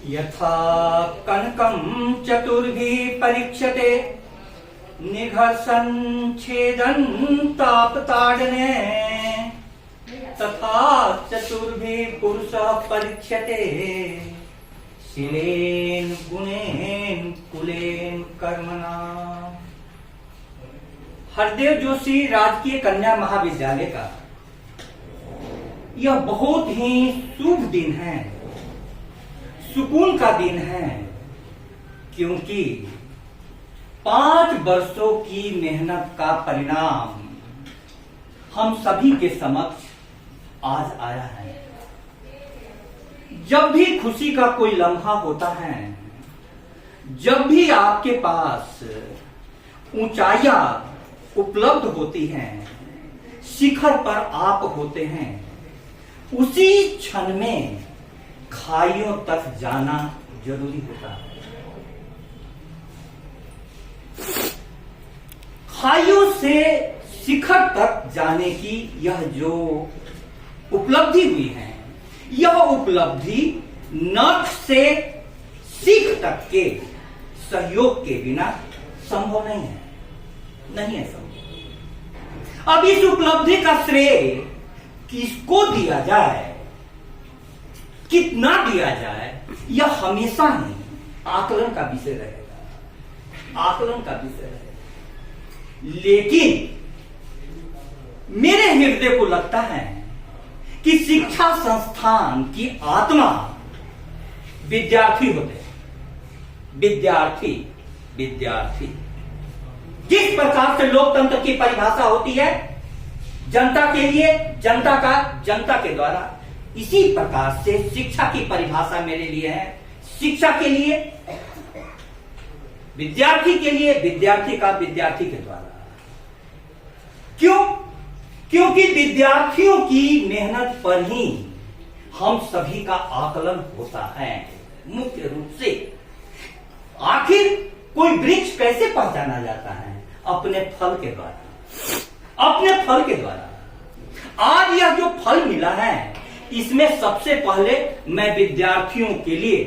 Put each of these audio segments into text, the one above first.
यथा कनकं चतुर्भिः परीक्षते निघर्षन् छेदन् तापताडने तथा चतुर्भिः पुरुषः परीक्षते शीलेन गुणेन कुलेन कर्मणा। हरदेव जोशी राजकीय कन्या महाविद्यालय का यह बहुत ही शुभ दिन है, सुकून का दिन है, क्योंकि 5 वर्षों की मेहनत का परिणाम हम सभी के समक्ष आज आया है। जब भी खुशी का कोई लम्हा होता है, जब भी आपके पास ऊंचाइयां उपलब्ध होती हैं, शिखर पर आप होते हैं, उसी क्षण में खाइयों तक जाना जरूरी होता है। खाइयों से शिखर तक जाने की यह जो उपलब्धि हुई है, यह उपलब्धि नख से सीख तक के सहयोग के बिना संभव नहीं है, नहीं है संभव। अब इस उपलब्धि का श्रेय किसको दिया जाए, कितना दिया जाए, यह हमेशा ही आकलन का विषय रहेगा, आकलन का विषय रहेगा। लेकिन मेरे हृदय को लगता है कि शिक्षा संस्थान की आत्मा विद्यार्थी होते हैं, विद्यार्थी विद्यार्थी। जिस प्रकार से लोकतंत्र की परिभाषा होती है जनता के लिए, जनता का जनता के द्वारा, इसी प्रकार से शिक्षा की परिभाषा मेरे लिए है शिक्षा के लिए, विद्यार्थी के लिए, विद्यार्थी का विद्यार्थी के द्वारा। क्यों? क्योंकि विद्यार्थियों की मेहनत पर ही हम सभी का आकलन होता है मुख्य रूप से। आखिर कोई वृक्ष कैसे पहचाना जाता है? अपने फल के द्वारा, अपने फल के द्वारा। आज यह जो फल मिला है, इसमें सबसे पहले मैं विद्यार्थियों के लिए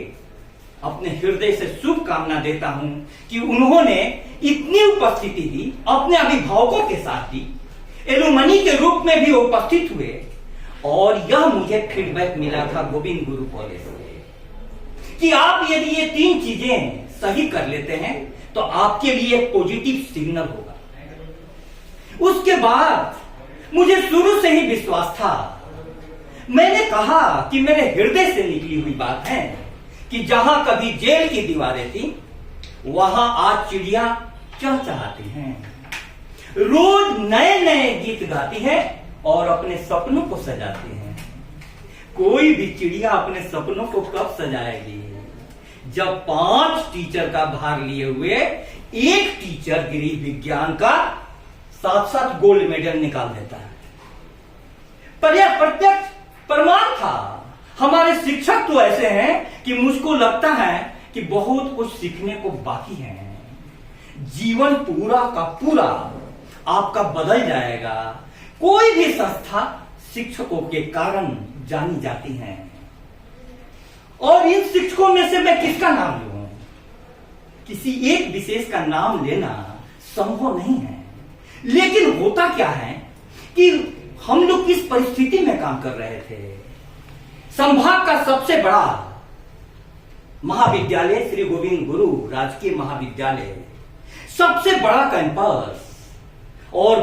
अपने हृदय से शुभकामना देता हूं कि उन्होंने इतनी उपस्थिति दी, अपने अभिभावकों के साथ दी, एलुमनी के रूप में भी उपस्थित हुए, और यह मुझे फीडबैक मिला था गोविंद गुरु कॉलेज से कि आप यदि ये 3 चीजें सही कर लेते हैं तो आपके लिए एक पॉजिटिव सिग्नल होगा। उसके बाद मुझे शुरू से ही विश्वास था, मैंने कहा कि मेरे हृदय से निकली हुई बात है कि जहां कभी जेल की दीवारें थी, वहां आज चिड़िया चहचहाती हैं, रोज नए नए गीत गाती है और अपने सपनों को सजाती है। कोई भी चिड़िया अपने सपनों को कब सजाएगी? जब 5 टीचर का भार लिए हुए एक टीचर गृह विज्ञान का 7-7 गोल्ड मेडल निकाल देता है। पर यह प्रत्यक्ष प्रमाण था। हमारे शिक्षक तो ऐसे हैं कि मुझको लगता है कि बहुत कुछ सीखने को बाकी है। जीवन पूरा का पूरा आपका बदल जाएगा। कोई भी संस्था शिक्षकों के कारण जानी जाती है, और इन शिक्षकों में से मैं किसका नाम लूं? किसी एक विशेष का नाम लेना संभव नहीं है। लेकिन होता क्या है कि हम लोग किस परिस्थिति में काम कर रहे थे? संभाग का सबसे बड़ा महाविद्यालय श्री गोविंद गुरु राजकीय महाविद्यालय, सबसे बड़ा कैंपस और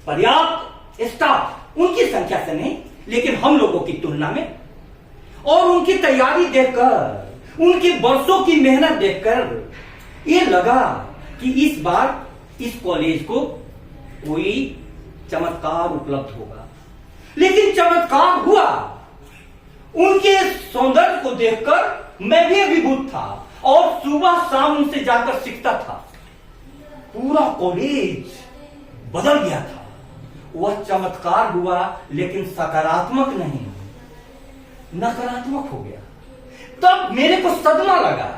पर्याप्त स्टाफ, उनकी संख्या से नहीं लेकिन हम लोगों की तुलना में, और उनकी तैयारी देखकर, उनके वर्षों की मेहनत देखकर ये लगा कि इस बार इस कॉलेज को कोई चमत्कार उपलब्ध होगा। लेकिन चमत्कार हुआ। उनके सौंदर्य को देखकर मैं भी अभिभूत था और सुबह शाम उनसे जाकर सीखता था। पूरा कॉलेज बदल गया था। वह चमत्कार हुआ, लेकिन सकारात्मक नहीं, नकारात्मक हो गया। तब मेरे को सदमा लगा,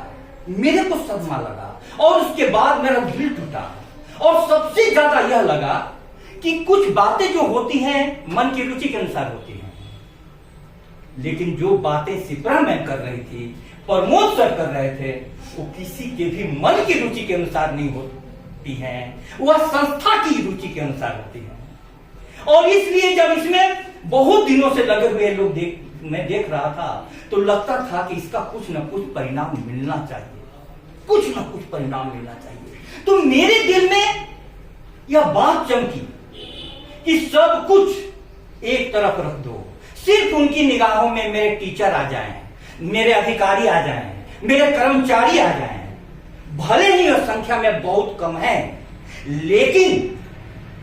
मेरे को सदमा लगा, और उसके बाद मेरा दिल टूटा। और सबसे ज्यादा यह लगा कि कुछ बातें जो होती हैं मन की रुचि के अनुसार होती हैं। लेकिन जो बातें सिप्रा मैम कर रही थी, प्रमोद सर कर रहे थे, वो किसी के भी मन की रुचि के अनुसार नहीं होती हैं, वह संस्था की रुचि के अनुसार होती है। और इसलिए जब इसमें बहुत दिनों से लगे हुए लोग मैं देख रहा था, तो लगता था कि इसका कुछ न कुछ परिणाम मिलना चाहिए, कुछ न कुछ परिणाम मिलना चाहिए। तो मेरे दिल में यह बात चमकी कि सब कुछ एक तरफ रख दो, सिर्फ उनकी निगाहों में मेरे टीचर आ जाएं, मेरे अधिकारी आ जाएं, मेरे कर्मचारी आ जाएं। भले ही यह संख्या में बहुत कम है, लेकिन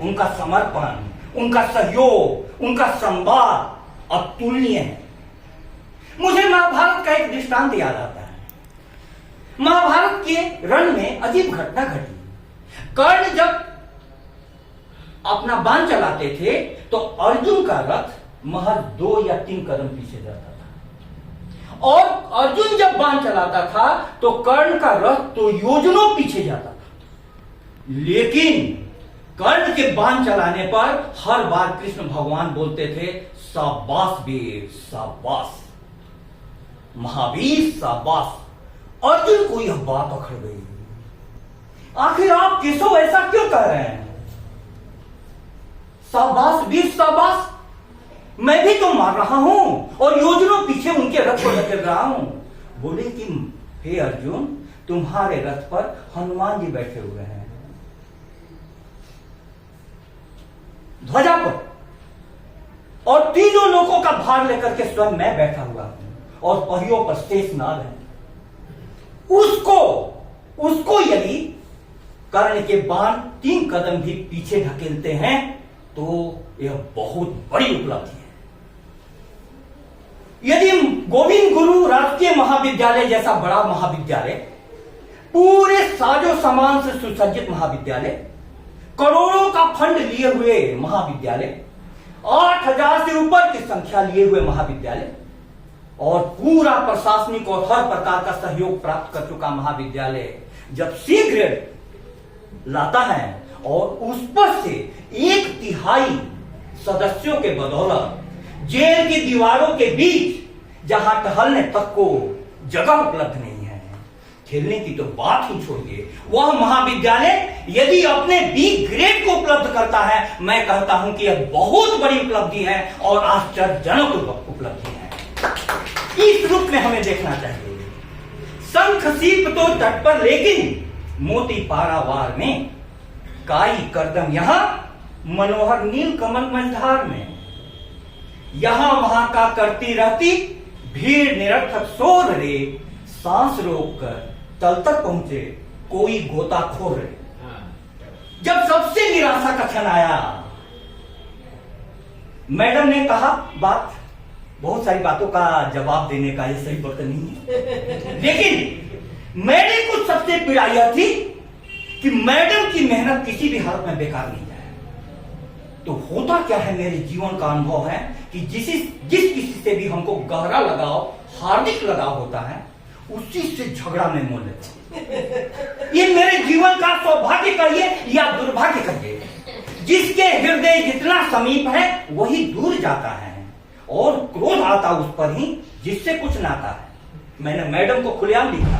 उनका समर्पण, उनका सहयोग, उनका संवाद अतुलनीय है। मुझे महाभारत का एक दृष्टांत याद आता है। महाभारत के रण में अजीब घटना घटी। कर्ण जब अपना बाण चलाते थे तो अर्जुन का रथ महज 2 या 3 कदम पीछे जाता था, और अर्जुन जब बाण चलाता था तो कर्ण का रथ तो योजनों पीछे जाता था। लेकिन कर्ण के बाण चलाने पर हर बार कृष्ण भगवान बोलते थे, शाबाश वीर, शाबाश महावीर, शाबाश। अर्जुन को यह बात अखड़ गई, आखिर आप केशव ऐसा क्यों कह रहे हैं? शाबाश वीर, शाबाश, मैं भी तो मार रहा हूं और योजनों पीछे उनके रथ को धकेल रहा हूं। बोले कि हे अर्जुन, तुम्हारे रथ पर हनुमान जी बैठे हुए हैं, ध्वजा पर, और तीनों लोगों का भार लेकर के स्वयं मैं बैठा हुआ हूं, और पहियों पर शेषनाग है। उसको यदि कर्ण के बाण 3 कदम भी पीछे ढकेलते हैं तो यह बहुत बड़ी उपलब्धि है। यदि गोविंद गुरु राजकीय महाविद्यालय जैसा बड़ा महाविद्यालय, पूरे साजो सामान से सुसज्जित महाविद्यालय, करोड़ों का फंड लिए हुए महाविद्यालय, 8000 से ऊपर की संख्या लिए हुए महाविद्यालय, और पूरा प्रशासनिक और हर प्रकार का सहयोग प्राप्त कर चुका महाविद्यालय जब सी ग्रेड लाता है और उस पर से 1/3 सदस्यों के बदौलत जेल की दीवारों के बीच जहां टहलने तक को जगह उपलब्ध नहीं है, खेलने की तो बात ही छोड़िए, वह महाविद्यालय यदि अपने बी ग्रेड को उपलब्ध करता है, मैं कहता हूं कि यह बहुत बड़ी उपलब्धि है और आश्चर्यजनक उपलब्धि है। इस रूप में हमें देखना चाहिए। शंख सीप तो तट पर, लेकिन मोती पारावार में, काई करदम यहां, मनोहर नील कमल मंझार में, यहां वहां का करती रहती भीड़ निरर्थक शोर रे, सांस रोक कर तल तक पहुंचे कोई गोताखोर रे। जब सबसे निराशा का क्षण आया, मैडम ने कहा बात, बहुत सारी बातों का जवाब देने का ये सही वक्त नहीं है, लेकिन मेरे को सबसे पीड़ा यह थी कि मैडम की मेहनत किसी भी हालत में बेकार नहीं जाए। तो होता क्या है, मेरे जीवन का अनुभव है कि जिस किसी से भी हमको गहरा लगाव, हार्दिक लगाव होता है, उसी से झगड़ा में मोल लेते हैं। ये मेरे जीवन का सौभाग्य कहिए या दुर्भाग्य कहिए, जिसके हृदय जितना समीप है वही दूर जाता है, और क्रोध आता उस पर ही जिससे कुछ नाता है। मैंने मैडम को खुलेआम लिखा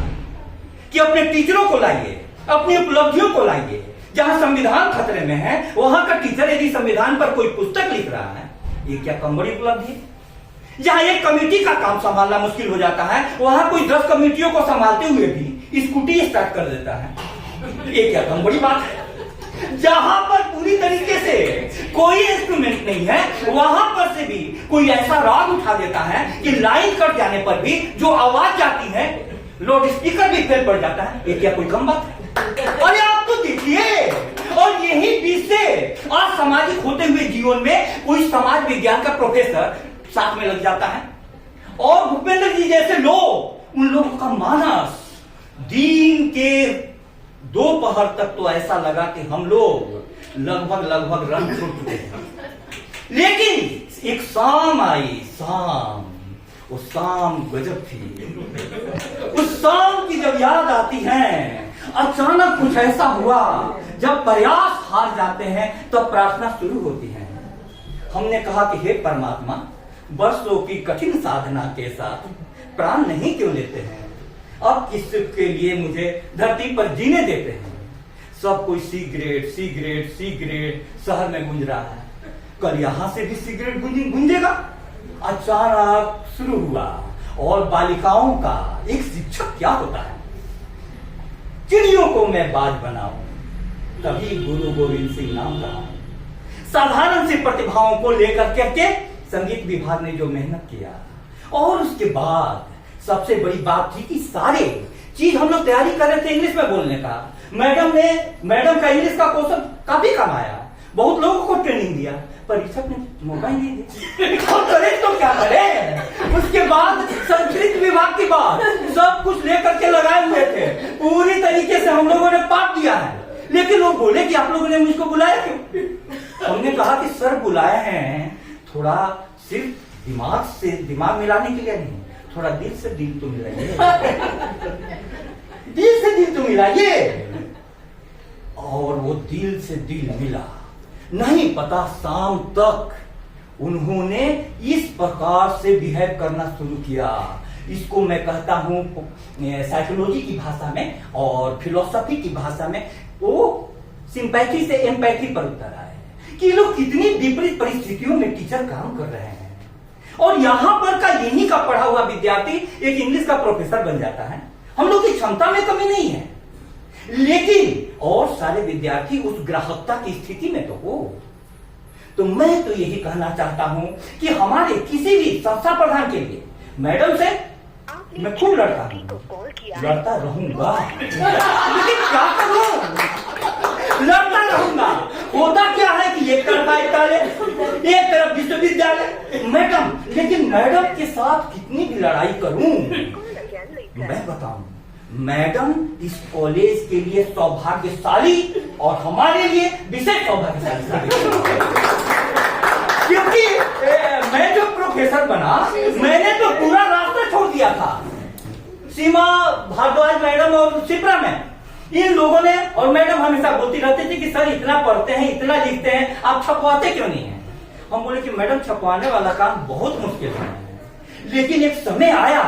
कि अपने टीचरों को लाइए, अपनी उपलब्धियों को लाइए। जहां संविधान खतरे में है, वहां का टीचर यदि संविधान पर कोई पुस्तक लिख रहा है, ये क्या कम बड़ी उपलब्धि है? जहां एक कमेटी का काम संभालना मुश्किल हो जाता है, वहां कोई 10 कमेटियों को संभालते हुए भी स्कूटी स्टार्ट कर देता है, ये क्या कम बड़ी बात है? जहां पर पूरी तरीके से कोई इंस्ट्रूमेंट नहीं है, वहां पर से भी कोई ऐसा राग उठा देता है कि लाइन कट जाने पर भी जो आवाज जाती है, लाउड स्पीकर भी फेल पड़ जाता है, ये क्या कोई कम बात है? अरे आप तो देखिए, और यही बीच से असामाजिक होते हुए जीवन में कोई समाज विज्ञान का प्रोफेसर साथ में लग जाता है, और भूपेंद्र जी जैसे लोग, उन लोगों का मानस दिन के दोपहर तक तो ऐसा लगा कि हम लोग लगभग रन छोड़ चुके हैं। लेकिन एक शाम आई, शाम, वो शाम गजब थी। उस शाम की जब याद आती है, अचानक कुछ ऐसा हुआ, जब प्रयास हार जाते हैं तब प्रार्थना शुरू होती है। हमने कहा कि हे परमात्मा, वर्षों की कठिन साधना के साथ प्राण नहीं क्यों लेते हैं? अब किस के लिए मुझे धरती पर जीने देते हैं? सब कोई सिगरेट सिगरेट सिगरेट शहर में गूंज रहा है, कल यहां से भी सिगरेट गूंजेगा। अचानक शुरू हुआ और बालिकाओं का एक शिक्षक क्या होता है? चिड़ियों को मैं बाज बनाऊं, तभी गुरु गोविंद सिंह नाम रहा। साधारण सी प्रतिभाओं को लेकर के संगीत विभाग ने जो मेहनत किया, और उसके बाद सबसे बड़ी बात थी कि सारे चीज हम लोग तैयारी कर रहे थे इंग्लिश में बोलने का। मैडम का इंग्लिश का कौशल काफी कम आया, बहुत लोगों को ट्रेनिंग दिया, परीक्षक ने मौका ही नहीं दिया। करे तो क्या करे? उसके बाद संस्कृत विभाग की बात सब कुछ लेकर के लगाए हुए थे, पूरी तरीके से हम लोगों ने पाठ दिया है। लेकिन वो बोले कि आप लोगों ने मुझको बुलाया क्यों? हमने कहा कि सर बुलाए हैं थोड़ा सिर्फ दिमाग मिलाने के लिए नहीं, थोड़ा दिल से दिल तो मिलाइए, दिल से दिल तो मिलाइए। और वो दिल से दिल मिला। नहीं पता शाम तक उन्होंने इस प्रकार से बिहेव करना शुरू किया। इसको मैं कहता हूं साइकोलॉजी की भाषा में और फिलोसफी की भाषा में वो सिंपैथी से एम्पैथी पर उतर आए कि लोग कितनी विपरीत परिस्थितियों में टीचर काम कर रहे हैं। और यहां पर का यही का पढ़ा हुआ विद्यार्थी एक इंग्लिश का प्रोफेसर बन जाता है। हम लोग की क्षमता में कमी नहीं है, लेकिन और सारे विद्यार्थी उस ग्राहकता की स्थिति में तो हो। तो मैं तो यही कहना चाहता हूं कि हमारे किसी भी संस्था प्रधान के लिए मैडम से मैं खूब लड़ता रहूंगा, लेकिन क्या करूं? लड़ता रहूंगा। होता क्या है कि एक तरफ विश्वविद्यालय मैडम, लेकिन मैडम के साथ कितनी भी लड़ाई करूं मैं बताऊं, मैडम इस कॉलेज के लिए सौभाग्यशाली और हमारे लिए विशेष सौभाग्यशाली, क्योंकि मैं जो प्रोफेसर बना मैंने तो पूरा रास्ता छोड़ दिया था। सीमा भारद्वाज मैडम और शिप्रा में इन लोगों ने और मैडम हमेशा बोलती रहती थी कि सर इतना पढ़ते हैं इतना लिखते हैं, आप छपवाते क्यों नहीं है? हम बोले कि मैडम छपवाने वाला काम बहुत मुश्किल है, लेकिन एक समय आया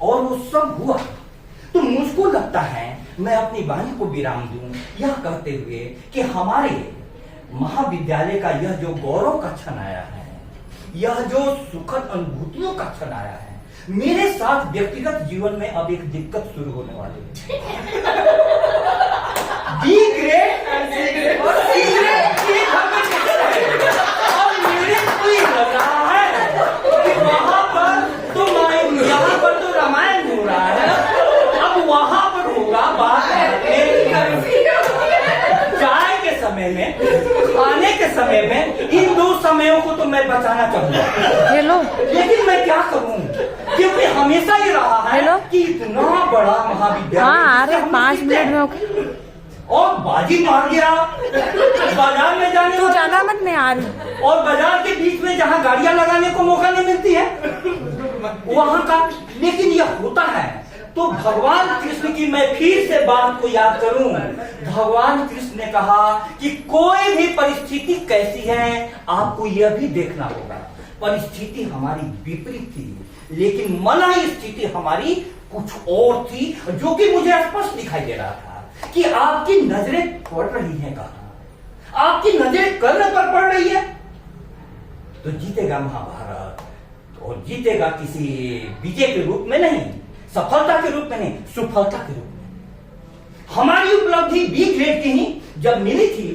और वो सब हुआ। तो मुझको लगता है मैं अपनी वाणी को विराम दूं यह कहते हुए कि हमारे महाविद्यालय का यह जो गौरव का क्षण आया है, यह जो सुखद अनुभूतियों का क्षण आया है, मेरे साथ व्यक्तिगत जीवन में अब एक दिक्कत शुरू होने वाली है। बी ग्रेड और सी ग्रेड और मेरे को लग रहा है कि वहां पर तो रामायण हो रहा है, अब वहां पर होगा बात चाय के समय में, खाने के समय में। इन दो समयों को तो मैं बचाना चाहूंगा, लेकिन मैं क्या करूं, क्योंकि हमेशा ये रहा है कि इतना बड़ा महाविद्यालय 5 मिनट में और बाजी मार गया बाजार में जाने तू जाना मत, मैं आ रही। और बाजार के बीच में जहाँ गाड़ियां लगाने को मौका नहीं मिलती है वहां का, लेकिन यह होता है। तो भगवान कृष्ण की मैं फिर से बात को याद करूं, भगवान कृष्ण ने कहा कि कोई भी परिस्थिति कैसी है आपको यह भी देखना होगा। परिस्थिति हमारी विपरीत थी, लेकिन मलाई स्थिति हमारी कुछ और थी, जो कि मुझे स्पष्ट दिखाई दे रहा था कि आपकी नजरें पड़ रही हैं कहां, आपकी नजरें कर्ण पर पड़ रही है। तो जीतेगा महाभारत, और जीतेगा किसी विजय के रूप में नहीं, सफलता के रूप में नहीं, सुफलता के रूप में। हमारी उपलब्धि बी ग्रेड की ही जब मिली थी,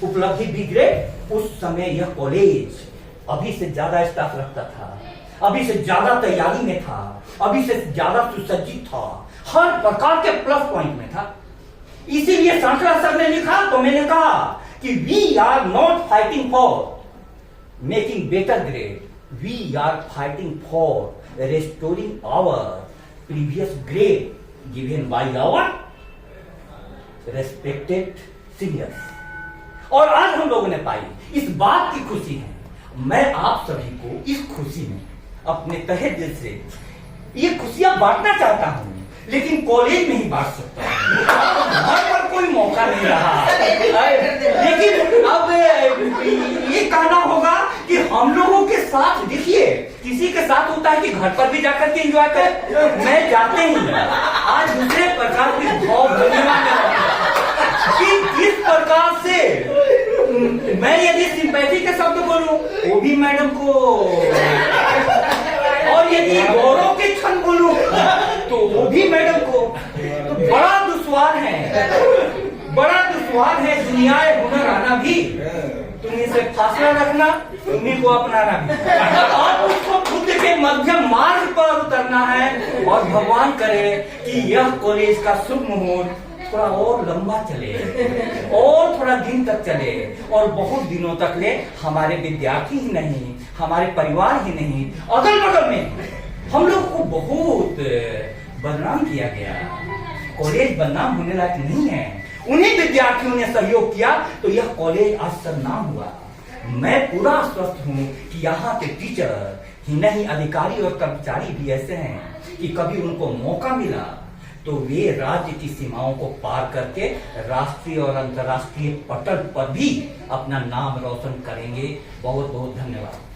उपलब्धि बी ग्रेड, उस समय यह कॉलेज अभी से ज्यादा स्टाफ रखता था, अभी से ज्यादा तैयारी में था, अभी से ज्यादा सुसज्जित था, हर प्रकार के प्लस पॉइंट में था। इसीलिए सांसला सर ने लिखा तो मैंने कहा कि we are not fighting for making better grade, we are fighting for restoring our previous grade given by our respected seniors। और आज हम लोगों ने पाई इस बात की खुशी है। मैं आप सभी को इस खुशी में अपने तहे दिल से ये खुशियां बांटना चाहता हूं, लेकिन कॉलेज में ही बांट सकता हूं, घर पर कोई मौका नहीं रहा। लेकिन अब ये कहना होगा कि हम लोगों के साथ, देखिए किसी के साथ होता है कि घर पर भी जाकर के एंजॉय करें, मैं जाते ही आज दूसरे प्रकार के भाव दुनिया में कि किस प्रकार से मैं यदि सिंपैथी के शब्द बोलूं वो भी मैडम को, और यदि गौरव के क्षण बोलूं तो वो भी मैडम को, तो बड़ा दुश्वार है, बड़ा दुश्वार है दुनिया हुनर आना भी। तुम्हें से फासला रखना, तुम्हें को अपनाना भी, और उसको खुद के मध्यम मार्ग पर उतरना है। और भगवान करे कि यह कॉलेज का शुभ मुहूर्त थोड़ा और लंबा चले और थोड़ा दिन तक चले, और बहुत दिनों तक ले हमारे विद्यार्थी ही नहीं, हमारे परिवार ही नहीं, अगल बगल में हम लोग को बहुत बदनाम किया गया। कॉलेज बदनाम होने लायक नहीं है, उन्हीं विद्यार्थियों ने सहयोग किया तो यह कॉलेज आज सदनाम हुआ। मैं पूरा आश्वस्त हूँ कि यहाँ के टीचर ही नहीं, अधिकारी और कर्मचारी भी ऐसे हैं कि कभी उनको मौका मिला तो वे राज्य की सीमाओं को पार करके राष्ट्रीय और अंतर्राष्ट्रीय पटल पर भी अपना नाम रोशन करेंगे। बहुत बहुत धन्यवाद।